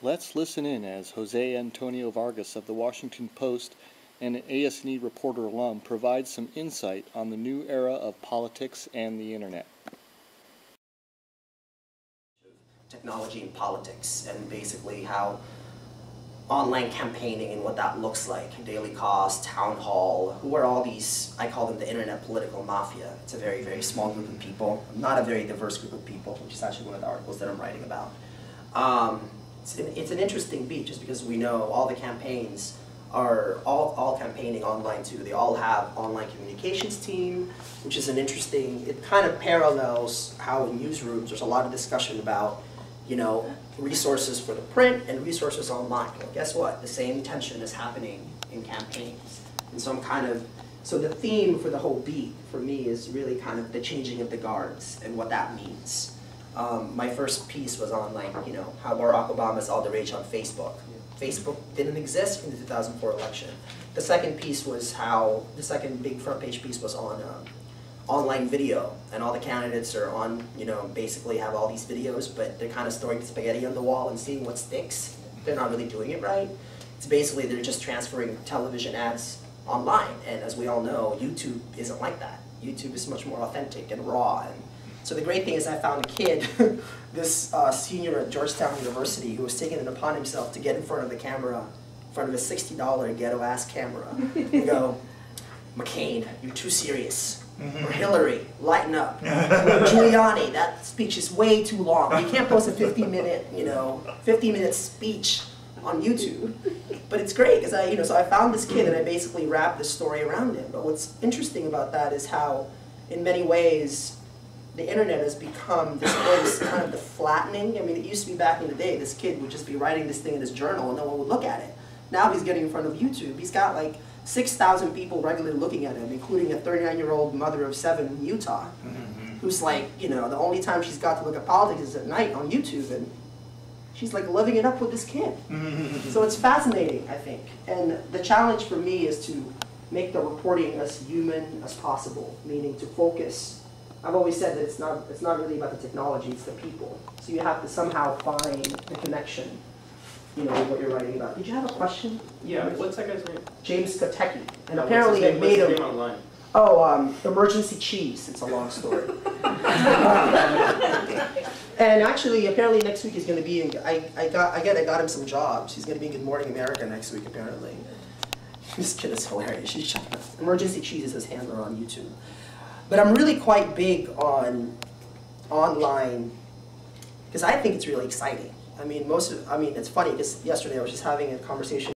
Let's listen in as Jose Antonio Vargas of the Washington Post and an ASNE reporter alum provides some insight on the new era of politics and the internet. Technology and politics, and basically how online campaigning and what that looks like, daily cost, town hall, who are all these, I call them the internet political mafia. It's a very, very small group of people, not a very diverse group of people, which is actually one of the articles that I'm writing about. It's an interesting beat just because we know all the campaigns are all campaigning online too. They all have online communications team, which is an interesting, it kind of parallels how in newsrooms there's a lot of discussion about, you know, resources for the print and resources online. Well, guess what? The same tension is happening in campaigns. And so so the theme for the whole beat for me is really kind of the changing of the guards and what that means. My first piece was on, like, you know, how Barack Obama's all the rage on Facebook. Facebook didn't exist in the 2004 election. The second piece was how, the second big front page piece was on online video, and all the candidates are on, you know, basically have all these videos, but they're kind of storing spaghetti on the wall and seeing what sticks. They're not really doing it right. It's basically they're just transferring television ads online, and as we all know, YouTube isn't like that. YouTube is much more authentic and raw. And so the great thing is I found a kid, this senior at Georgetown University, who was taking it upon himself to get in front of the camera, in front of a $60 ghetto-ass camera, and go, "McCain, you're too serious." Or Hillary, lighten up. Or Giuliani, that speech is way too long. You can't post a 50-minute speech on YouTube. But it's great because so I found this kid and I basically wrapped the story around him. But what's interesting about that is how, in many ways, the internet has become this kind of the flattening. I mean, it used to be back in the day, this kid would just be writing this thing in his journal and no one would look at it. Now he's getting in front of YouTube. He's got like 6,000 people regularly looking at him, including a 39-year-old mother of 7 in Utah, who's like, you know, the only time she's got to look at politics is at night on YouTube, and she's like living it up with this kid. So it's fascinating, I think. And the challenge for me is to make the reporting as human as possible, meaning to focus. I've always said that it's not really about the technology, it's the people. So you have to somehow find the connection, you know, with what you're writing about. Did you have a question? Yeah, what's that guy's name? James Kotecky. And apparently it made him... online? Oh, Emergency Cheese. It's a long story. And actually, apparently next week he's going to be in... I got him some jobs. He's going to be in Good Morning America next week, apparently. This kid is hilarious. Emergency Cheese is his handler on YouTube. But I'm really quite big on online, because I think it's really exciting. I mean, it's funny because yesterday I was just having a conversation